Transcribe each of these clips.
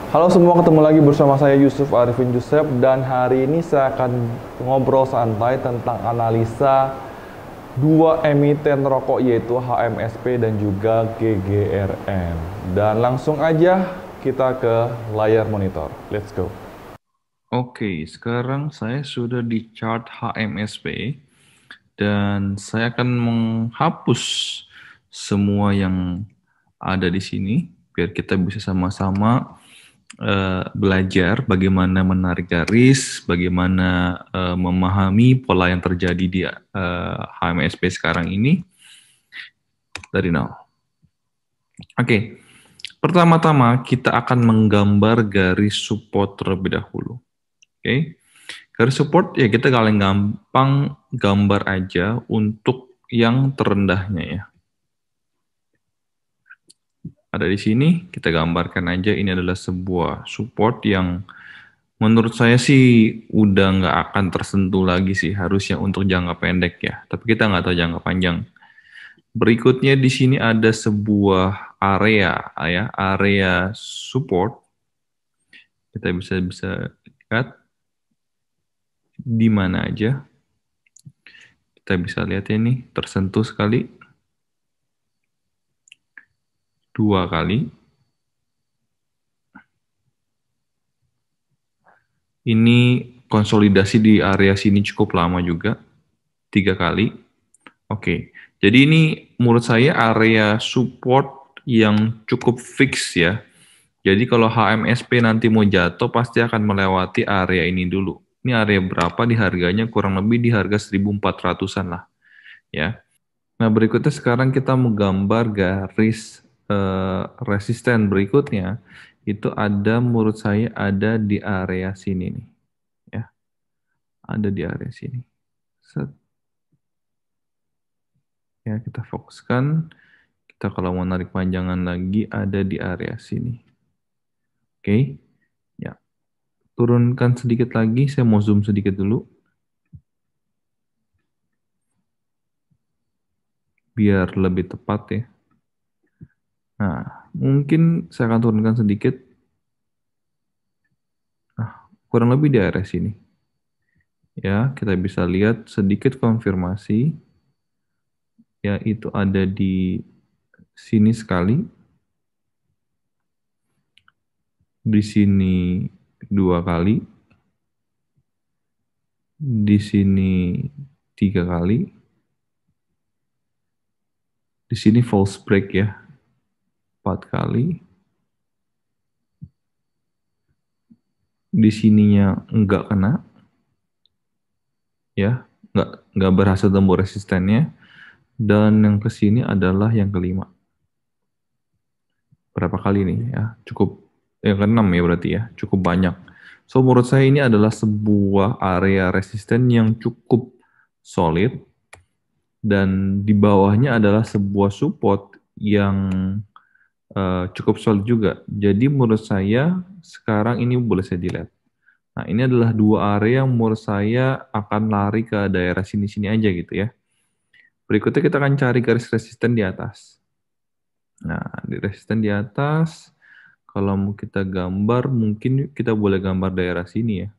Halo semua, ketemu lagi bersama saya Yusuf Arifin Yusuf dan hari ini saya akan ngobrol santai tentang analisa dua emiten rokok yaitu HMSP dan juga GGRM. Dan langsung aja kita ke layar monitor. Let's go. Oke, sekarang saya sudah di chart HMSP dan saya akan menghapus semua yang ada di sini biar kita bisa sama-sama belajar bagaimana menarik garis, bagaimana memahami pola yang terjadi di HMSP sekarang ini dari nol. Oke, pertama-tama kita akan menggambar garis support terlebih dahulu. Oke. Garis support ya kita paling gampang gambar aja untuk yang terendahnya ya. Ada di sini, kita gambarkan aja ini adalah sebuah support yang menurut saya sih udah nggak akan tersentuh lagi sih harusnya untuk jangka pendek ya. Tapi kita nggak tahu jangka panjang. Berikutnya di sini ada sebuah area ya, area support. Kita bisa lihat di mana aja. Kita bisa lihat ini tersentuh sekali, dua kali. Ini konsolidasi di area sini cukup lama juga, tiga kali. Oke, jadi ini menurut saya area support yang cukup fix ya. Jadi kalau HMSP nanti mau jatuh pasti akan melewati area ini dulu. Ini area berapa di harganya? Kurang lebih di harga 1400-an lah ya. Nah, berikutnya sekarang kita menggambar garis resisten berikutnya. Itu ada menurut saya ada di area sini nih ya. Ada di area sini. Set. Ya, kita fokuskan. Kita kalau mau narik panjangan lagi ada di area sini. Oke. Ya, turunkan sedikit lagi. Saya mau zoom sedikit dulu biar lebih tepat ya. Nah, mungkin saya akan turunkan sedikit. Nah, kurang lebih di area sini. Ya, kita bisa lihat sedikit konfirmasi. Ya, itu ada di sini sekali. Di sini dua kali. Di sini tiga kali. Di sini false break ya, empat kali. Di sininya enggak kena, ya, enggak berhasil tembus resistennya. Dan yang ke sini adalah yang kelima. Berapa kali nih ya? Cukup, yang keenam ya berarti ya, cukup banyak. So menurut saya ini adalah sebuah area resisten yang cukup solid dan di bawahnya adalah sebuah support yang cukup solid juga. Jadi menurut saya sekarang ini boleh saya dilihat. Nah, ini adalah dua area yang menurut saya akan lari ke daerah sini-sini aja gitu ya. Berikutnya kita akan cari garis resisten di atas. Nah, di resisten di atas, kalau mau kita gambar, mungkin kita boleh gambar daerah sini ya.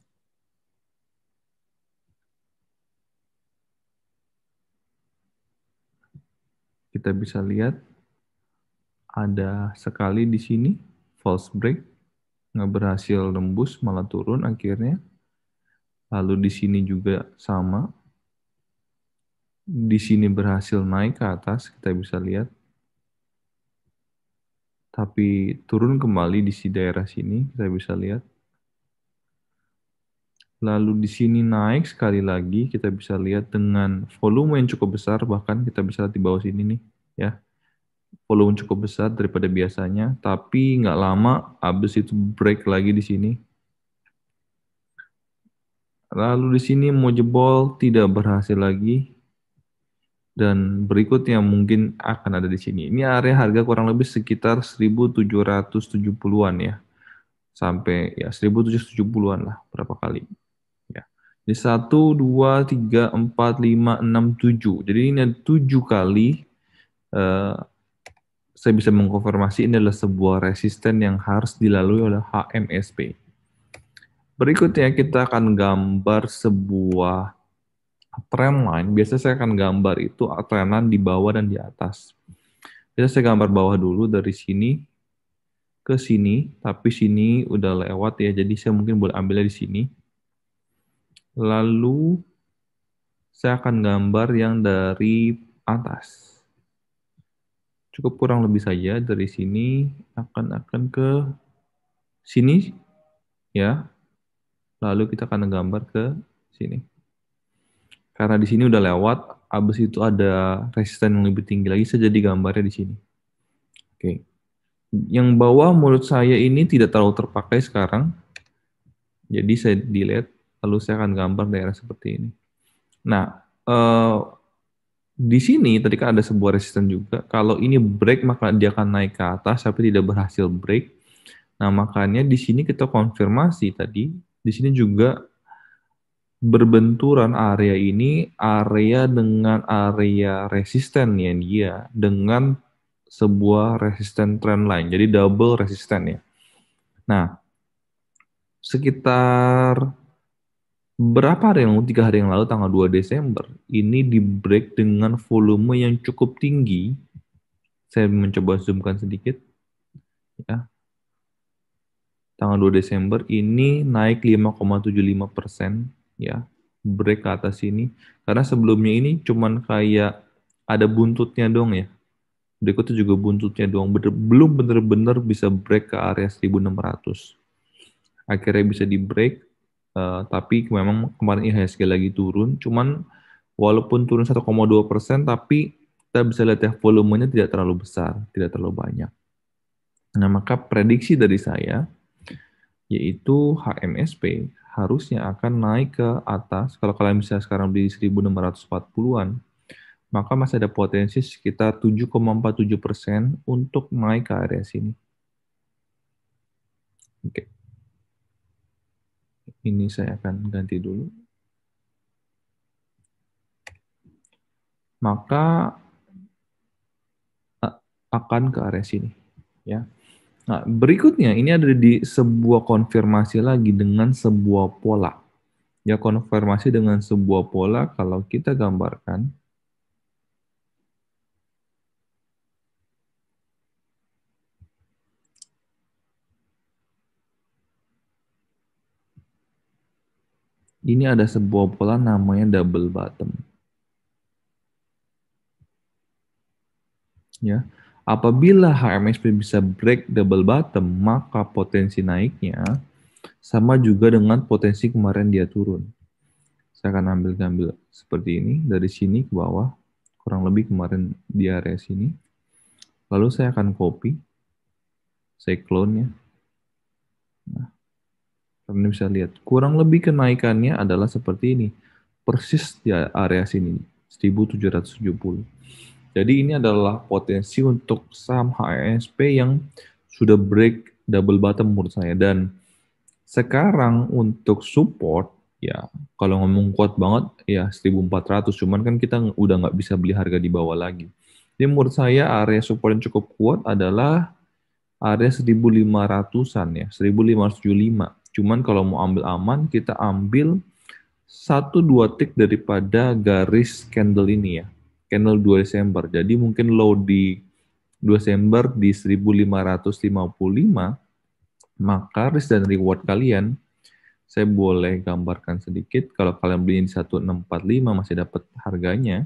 Kita bisa lihat ada sekali di sini, false break, nggak berhasil nembus, malah turun akhirnya. Lalu di sini juga sama, di sini berhasil naik ke atas, kita bisa lihat. Tapi turun kembali di daerah sini, kita bisa lihat. Lalu di sini naik sekali lagi, kita bisa lihat dengan volume yang cukup besar, bahkan kita bisa lihat di bawah sini nih, ya. Volume cukup besar daripada biasanya, tapi nggak lama, habis itu break lagi di sini. Lalu di sini mau jebol, tidak berhasil lagi. Dan berikutnya mungkin akan ada di sini. Ini area harga kurang lebih sekitar 1770-an ya. Sampai ya 1770-an lah, berapa kali. Ya. Di 1, 2, 3, 4, 5, 6, 7. Jadi ini ada 7 kali saya bisa mengkonfirmasi ini adalah sebuah resisten yang harus dilalui oleh HMSP. Berikutnya kita akan gambar sebuah trendline. Biasanya saya akan gambar itu trendline di bawah dan di atas. Biasanya saya gambar bawah dulu dari sini ke sini, tapi sini udah lewat ya, jadi saya mungkin boleh ambilnya di sini. Lalu saya akan gambar yang dari atas. Cukup kurang lebih saja dari sini akan ke sini ya. Lalu kita akan gambar ke sini. Karena di sini udah lewat, habis itu ada resisten yang lebih tinggi lagi, saya jadi gambarnya di sini. Oke. Yang bawah menurut saya ini tidak terlalu terpakai sekarang. Jadi saya delete, lalu saya akan gambar daerah seperti ini. Nah, di sini tadi kan ada sebuah resisten juga. Kalau ini break maka dia akan naik ke atas tapi tidak berhasil break. Nah, makanya di sini kita konfirmasi tadi. Di sini juga berbenturan area ini area dengan area resisten ya dia dengan sebuah resisten trendline. Jadi double resisten ya. Nah, sekitar berapa hari yang lalu, 3 hari yang lalu, tanggal 2 Desember, ini di break dengan volume yang cukup tinggi. Saya mencoba zoomkan sedikit. Ya. Tanggal 2 Desember ini naik 5,75%. Ya, break ke atas ini. Karena sebelumnya ini cuman kayak ada buntutnya dong ya. Berikutnya juga buntutnya doang. Belum benar-benar bisa break ke area 1600. Akhirnya bisa di break. Tapi memang kemarin IHSG lagi turun, cuman walaupun turun 1,2%, tapi kita bisa lihat ya volumenya tidak terlalu besar, tidak terlalu banyak. Nah, maka prediksi dari saya yaitu HMSP harusnya akan naik ke atas. Kalau kalian bisa sekarang beli 1640-an, maka masih ada potensi sekitar 7,47% untuk naik ke area sini. Oke. Ini saya akan ganti dulu. Maka akan ke area sini, ya. Nah, berikutnya ini ada di sebuah konfirmasi lagi dengan sebuah pola. Ya, konfirmasi dengan sebuah pola kalau kita gambarkan. Ini ada sebuah pola namanya double bottom. Ya. Apabila HMSP bisa break double bottom, maka potensi naiknya sama juga dengan potensi kemarin dia turun. Saya akan ambil seperti ini, dari sini ke bawah, kurang lebih kemarin di area sini. Lalu saya akan copy, saya clone ya. Nah, kalian bisa lihat, kurang lebih kenaikannya adalah seperti ini. Persis di area sini, 1770. Jadi ini adalah potensi untuk saham HMSP yang sudah break double bottom menurut saya. Dan sekarang untuk support, ya kalau ngomong kuat banget, ya 1400. Cuman kan kita udah nggak bisa beli harga di bawah lagi. Jadi menurut saya area support yang cukup kuat adalah area 1500-an ya, 1575. Cuman kalau mau ambil aman, kita ambil 1-2 tick daripada garis candle ini ya. Candle 2 Desember. Jadi mungkin low di 2 Desember di 1555, maka risk dan reward kalian, saya boleh gambarkan sedikit. Kalau kalian beli di 1645 masih dapat harganya.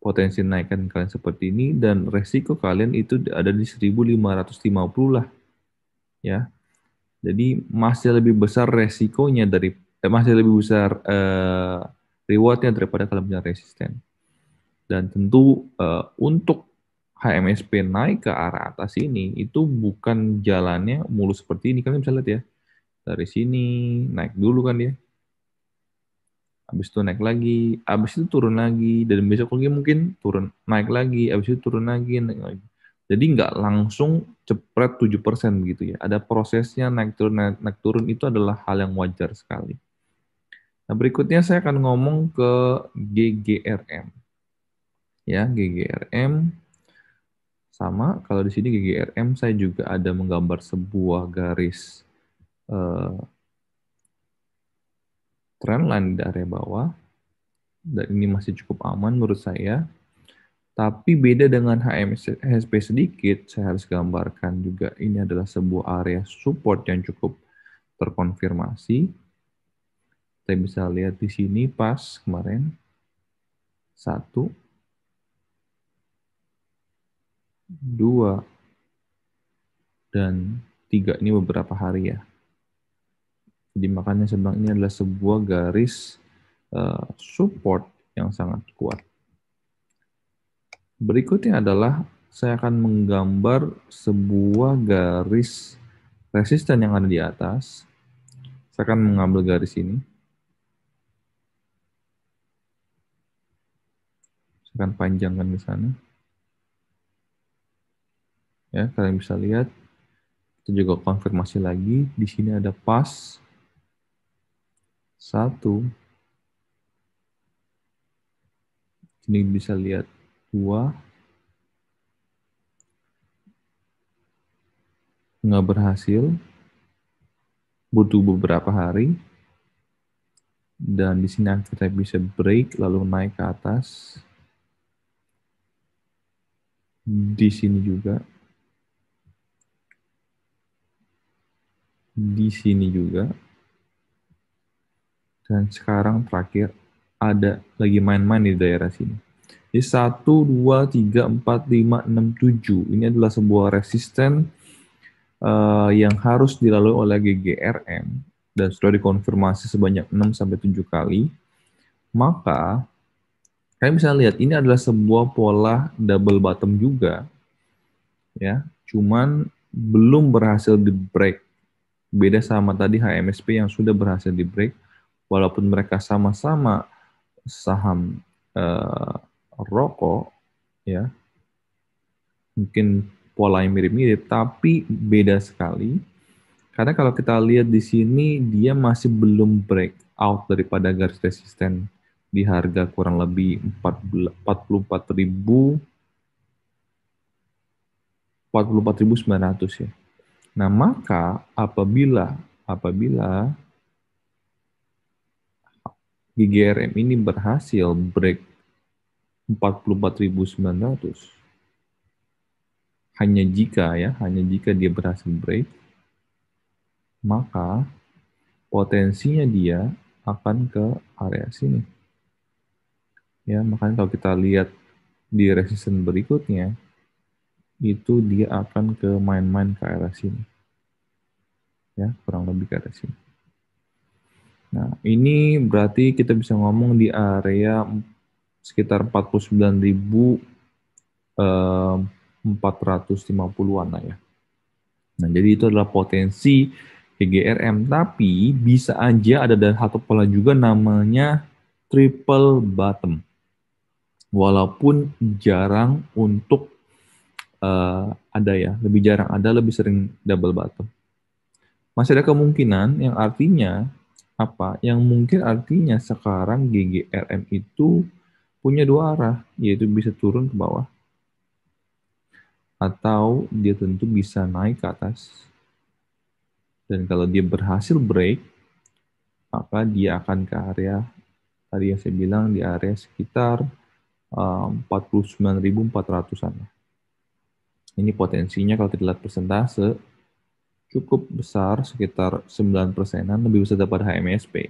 Potensi naikkan kalian seperti ini dan resiko kalian itu ada di 1550 lah. Ya. Jadi masih lebih besar resikonya dari masih lebih besar rewardnya daripada kalian punya resisten. Dan tentu untuk HMSP naik ke arah atas ini itu bukan jalannya mulus seperti ini. Kalian bisa lihat ya. Dari sini naik dulu kan ya. Habis itu naik lagi, habis itu turun lagi, dan besok lagi mungkin turun, naik lagi, habis itu turun lagi, naik lagi. Jadi nggak langsung cepret 7% begitu ya. Ada prosesnya naik turun itu adalah hal yang wajar sekali. Nah, berikutnya saya akan ngomong ke GGRM. Ya, GGRM. Sama, kalau di sini GGRM saya juga ada menggambar sebuah garis trendline di area bawah, dan ini masih cukup aman menurut saya. Tapi beda dengan HMSP sedikit, saya harus gambarkan juga ini adalah sebuah area support yang cukup terkonfirmasi. Kita bisa lihat di sini pas kemarin 1, 2, dan 3 ini beberapa hari ya. Jadi makanya saya bilang ini adalah sebuah garis support yang sangat kuat. Berikutnya adalah saya akan menggambar sebuah garis resisten yang ada di atas. Saya akan mengambil garis ini. Saya akan panjangkan ke sana. Ya, kalian bisa lihat. Kita juga konfirmasi lagi. Di sini ada pas 1. Ini bisa lihat 2. Nggak berhasil. Butuh beberapa hari. Dan di sini kita bisa break lalu naik ke atas. Di sini juga. Di sini juga. Dan sekarang terakhir ada lagi main-main di daerah sini. Jadi 1, 2, 3, 4, 5, 6, 7. Ini adalah sebuah resisten yang harus dilalui oleh GGRM dan sudah dikonfirmasi sebanyak 6-7 kali. Maka kalian bisa lihat ini adalah sebuah pola double bottom juga. Ya, cuman belum berhasil di break. Beda sama tadi HMSP yang sudah berhasil di break, walaupun mereka sama-sama saham rokok, ya, mungkin pola yang mirip-mirip, tapi beda sekali. Karena kalau kita lihat di sini, dia masih belum break out daripada garis resisten di harga kurang lebih 44.900 ya. Nah, maka apabila GGRM ini berhasil break 44.900, hanya jika dia berhasil break, maka potensinya dia akan ke area sini. Ya, makanya kalau kita lihat di resisten berikutnya, itu dia akan ke main-main ke area sini. Ya, kurang lebih ke area sini. Nah, ini berarti kita bisa ngomong di area sekitar 49.450-an lah ya. Nah, jadi itu adalah potensi GGRM, tapi bisa aja ada satu pola juga namanya triple bottom. Walaupun jarang untuk ada ya, lebih jarang ada, lebih sering double bottom. Masih ada kemungkinan yang artinya apa? Yang mungkin artinya sekarang GGRM itu punya dua arah, yaitu bisa turun ke bawah atau dia tentu bisa naik ke atas. Dan kalau dia berhasil break, maka dia akan ke area tadi yang saya bilang di area sekitar 49.400-an. Ini potensinya kalau kita lihat persentase cukup besar, sekitar 9%-an, lebih besar daripada HMSP.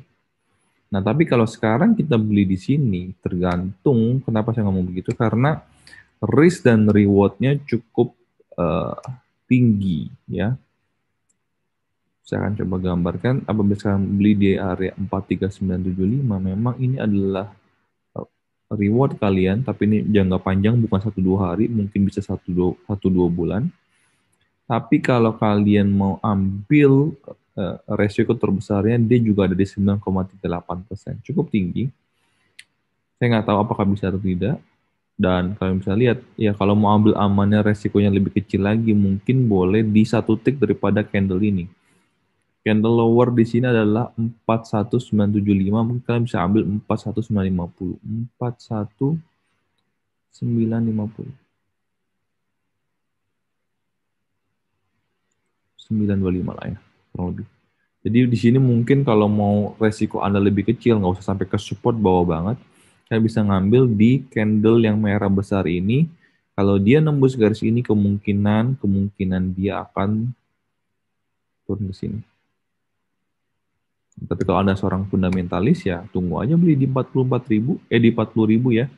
Nah, tapi kalau sekarang kita beli di sini, tergantung, kenapa saya ngomong begitu, karena risk dan reward-nya cukup tinggi, ya. Saya akan coba gambarkan, apabila sekarang beli di area 43975, memang ini adalah reward kalian, tapi ini jangka panjang, bukan 1-2 hari, mungkin bisa 1-2 bulan. Tapi kalau kalian mau ambil resiko terbesarnya, dia juga ada di 9,38%. Cukup tinggi. Saya nggak tahu apakah bisa atau tidak. Dan kalian bisa lihat, ya kalau mau ambil amannya resikonya lebih kecil lagi, mungkin boleh di satu tick daripada candle ini. Candle lower di sini adalah 41975, mungkin kalian bisa ambil 41950. 41950. 925 lah ya, kurang lebih. Jadi di sini mungkin kalau mau resiko Anda lebih kecil, nggak usah sampai ke support bawah banget, saya bisa ngambil di candle yang merah besar ini. Kalau dia nembus garis ini, kemungkinan dia akan turun ke sini. Tapi kalau Anda seorang fundamentalis ya tunggu aja beli di 44.000, di 40.000 ya.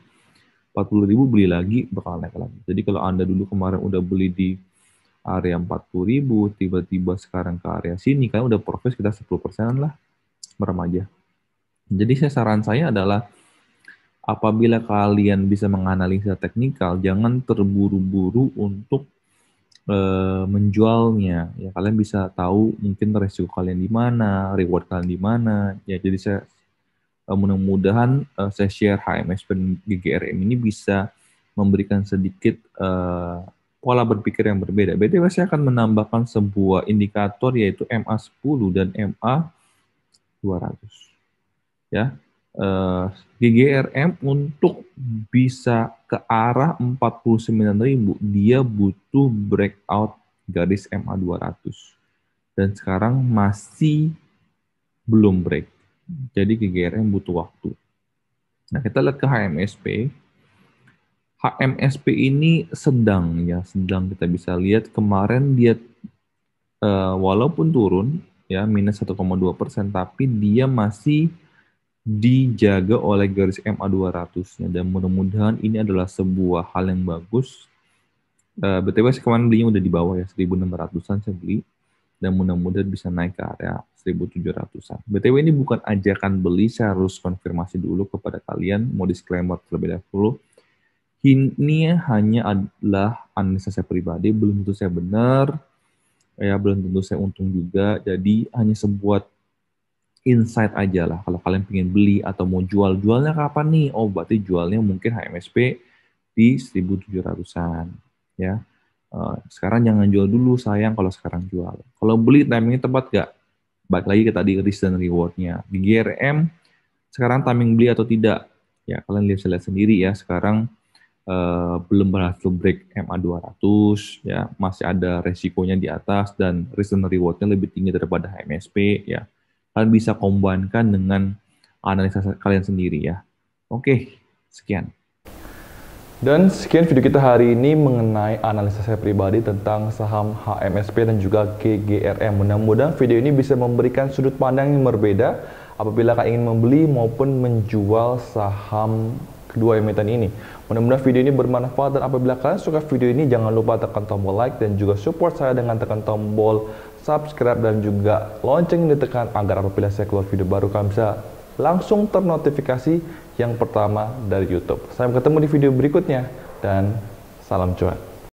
40.000 beli lagi bakal naik lagi. Jadi kalau Anda dulu kemarin udah beli di area 40.000, tiba-tiba sekarang ke area sini, kan udah profit sekitar 10% lah, merem aja. Jadi saran saya adalah apabila kalian bisa menganalisa teknikal, jangan terburu-buru untuk menjualnya. Ya kalian bisa tahu mungkin resiko kalian di mana, reward kalian di mana. Ya jadi saya mudah-mudahan saya share HMSP dan GGRM ini bisa memberikan sedikit pola berpikir yang berbeda. BTW saya akan menambahkan sebuah indikator yaitu MA10 dan MA200. Ya. GGRM untuk bisa ke arah 49.000 dia butuh breakout garis MA200. Dan sekarang masih belum break. Jadi GGRM butuh waktu. Nah, kita lihat ke HMSP. HMSP ini sedang kita bisa lihat kemarin dia walaupun turun ya minus 1,2%, tapi dia masih dijaga oleh garis MA200-nya dan mudah-mudahan ini adalah sebuah hal yang bagus. BTW kemarin belinya udah di bawah ya, 1.600-an saya beli dan mudah-mudahan bisa naik ke area 1.700-an. BTW ini bukan ajakan beli, saya harus konfirmasi dulu kepada kalian, mau disclaimer terlebih dahulu. Ini hanya adalah analisa saya pribadi, belum tentu saya benar, ya belum tentu saya untung juga, jadi hanya sebuah insight aja lah. Kalau kalian pengen beli atau mau jualnya kapan nih? Oh, berarti jualnya mungkin HMSP di 1.700-an ya. Sekarang jangan jual dulu, sayang kalau sekarang jual. Kalau beli timingnya tepat gak? Balik lagi ke tadi risk dan rewardnya. Di GRM sekarang timing beli atau tidak? Ya kalian lihat sendiri ya. Sekarang belum berhasil break MA200 ya, masih ada resikonya di atas dan risk dan rewardnya lebih tinggi daripada HMSP ya. Kalian bisa kombankan dengan analisa kalian sendiri ya. Oke, sekian. Dan sekian video kita hari ini mengenai analisa saya pribadi tentang saham HMSP dan juga GGRM. Mudah-mudahan video ini bisa memberikan sudut pandang yang berbeda apabila kalian ingin membeli maupun menjual saham kedua emiten ini. Mudah-mudahan video ini bermanfaat dan apabila kalian suka video ini jangan lupa tekan tombol like dan juga support saya dengan tekan tombol subscribe dan juga lonceng ditekan agar apabila saya keluar video baru kalian bisa langsung ternotifikasi yang pertama dari YouTube. Sampai ketemu di video berikutnya dan salam cuan.